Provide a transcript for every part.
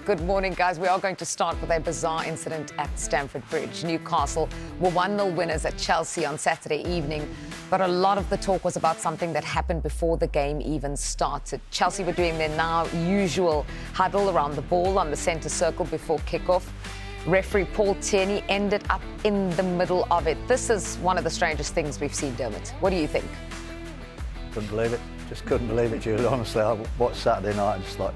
Good morning, guys. We are going to start with a bizarre incident at Stamford Bridge. Newcastle were 1-0 winners at Chelsea on Saturday evening, but a lot of the talk was about something that happened before the game even started. Chelsea were doing their now usual huddle around the ball on the centre circle before kickoff. Referee Paul Tierney ended up in the middle of it. This is one of the strangest things we've seen, Dermot. What do you think? Couldn't believe it. Just couldn't believe it, Julie. Honestly, I watched Saturday night and just like,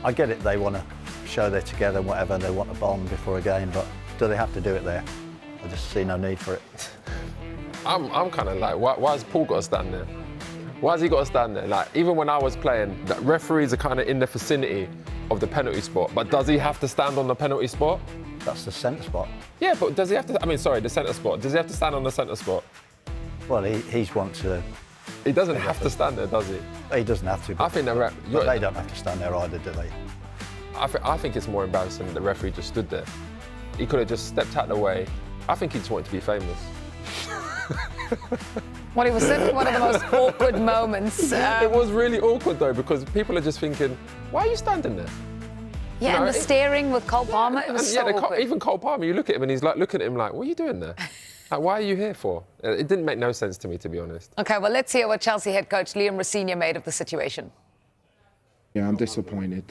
I get it, they want to show they're together and whatever, they want a bond before a game, but do they have to do it there? I just see no need for it. I'm kind of like, why has Paul got to stand there? Why has he got to stand there? Like, even when I was playing, that referees are kind of in the vicinity of the penalty spot, but does he have to stand on the penalty spot? That's the centre spot. Yeah, but does he have to, the centre spot. Does he have to stand on the centre spot? Well, he's one to... He doesn't have to stand there, does he? He doesn't have to. But, I think but they don't have to stand there either, do they? I think it's more embarrassing that the referee just stood there. He could have just stepped out of the way. I think he just wanted to be famous. Well, it was certainly one of the most awkward moments. It was really awkward, though, because people are just thinking, why are you standing there? Yeah, you know, and the staring with Cole Palmer, it was so awkward. Even Cole Palmer, you look at him and he's like looking at him like, what are you doing there? Like, why are you here for? It didn't make no sense to me, to be honest. OK, well, let's hear what Chelsea head coach Liam Rosenior made of the situation. Yeah, I'm disappointed.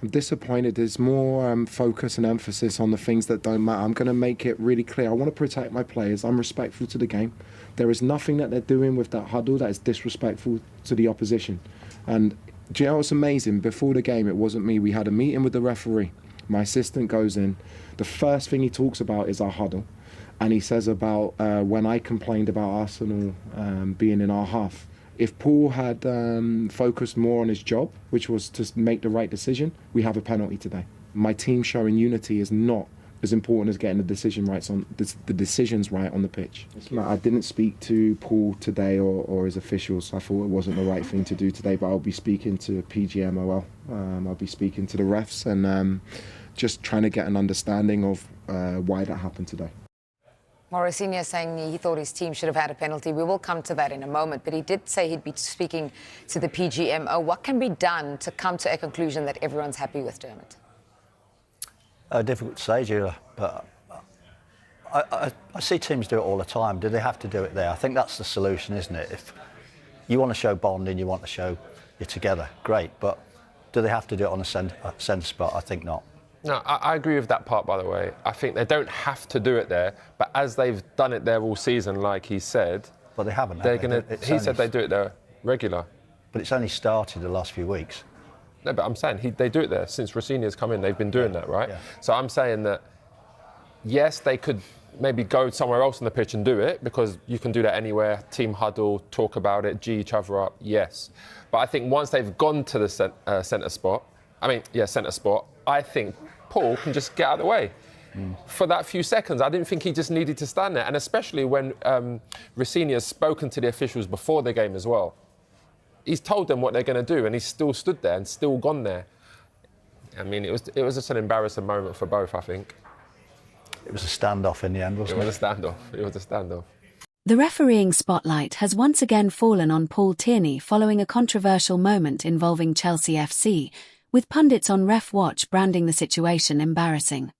I'm disappointed. There's more focus and emphasis on the things that don't matter. I'm going to make it really clear. I want to protect my players. I'm respectful to the game. There is nothing that they're doing with that huddle that is disrespectful to the opposition. And do you know what's amazing? Before the game, it wasn't me. We had a meeting with the referee. My assistant goes in. The first thing he talks about is our huddle. And he says about when I complained about Arsenal being in our half. If Paul had focused more on his job, which was to make the right decision, we have a penalty today. My team showing unity is not as important as getting the decisions right on the pitch. I didn't speak to Paul today or his officials. I thought it wasn't the right thing to do today, but I'll be speaking to PGMOL. I'll be speaking to the refs and just trying to get an understanding of why that happened today. Morosini is saying he thought his team should have had a penalty. We will come to that in a moment, but he did say he'd be speaking to the PGMO. What can be done to come to a conclusion that everyone's happy with, Dermot? Difficult to say, Julia, but I see teams do it all the time. Do they have to do it there? I think that's the solution, isn't it? If you want to show bonding, you want to show you're together, great, but do they have to do it on a centre spot? I think not. No, I agree with that part, by the way. I think they don't have to do it there, but as they've done it there all season, like he said... But they haven't. He said they do it there regular. But it's only started the last few weeks. No, but I'm saying they do it there. Since Rosenior's come in, they've been doing that, right? Yeah. So I'm saying that, yes, they could maybe go somewhere else on the pitch and do it, because you can do that anywhere, team huddle, talk about it, G each other up, yes. But I think once they've gone to the centre spot, I think Paul can just get out of the way. For that few seconds, I didn't think he just needed to stand there, and especially when Rosenior's spoken to the officials before the game as well. He's told them what they're going to do, and he's still stood there and still gone there. I mean, it was just an embarrassing moment for both, I think. It was a standoff in the end, wasn't it? It was a standoff. It was a standoff. The refereeing spotlight has once again fallen on Paul Tierney following a controversial moment involving Chelsea FC, with pundits on Ref Watch branding the situation embarrassing.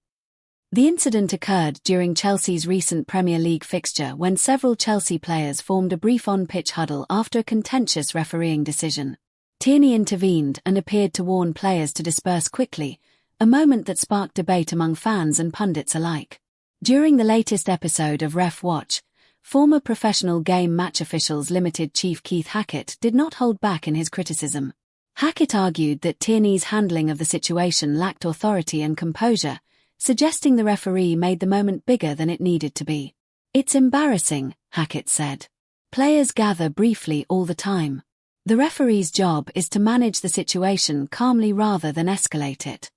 The incident occurred during Chelsea's recent Premier League fixture when several Chelsea players formed a brief on-pitch huddle after a contentious refereeing decision. Tierney intervened and appeared to warn players to disperse quickly, a moment that sparked debate among fans and pundits alike. During the latest episode of Ref Watch, former Professional Game Match Officials Limited chief Keith Hackett did not hold back in his criticism. Hackett argued that Tierney's handling of the situation lacked authority and composure, suggesting the referee made the moment bigger than it needed to be. "It's embarrassing," Hackett said. "Players gather briefly all the time. The referee's job is to manage the situation calmly rather than escalate it."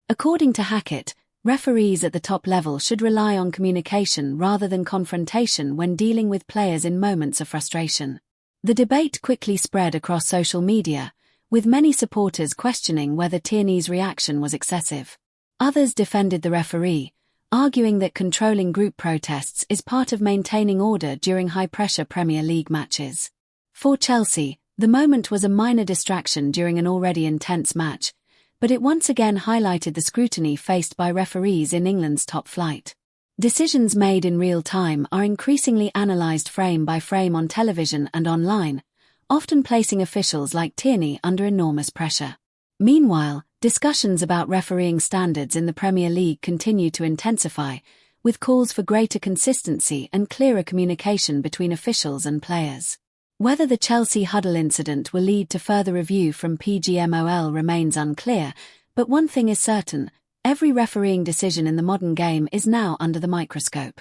According to Hackett, referees at the top level should rely on communication rather than confrontation when dealing with players in moments of frustration. The debate quickly spread across social media, with many supporters questioning whether Tierney's reaction was excessive. Others defended the referee, arguing that controlling group protests is part of maintaining order during high-pressure Premier League matches. For Chelsea, the moment was a minor distraction during an already intense match, but it once again highlighted the scrutiny faced by referees in England's top flight. Decisions made in real time are increasingly analysed frame by frame on television and online, often placing officials like Tierney under enormous pressure. Meanwhile, discussions about refereeing standards in the Premier League continue to intensify, with calls for greater consistency and clearer communication between officials and players. Whether the Chelsea Huddle incident will lead to further review from PGMOL remains unclear, but one thing is certain: every refereeing decision in the modern game is now under the microscope.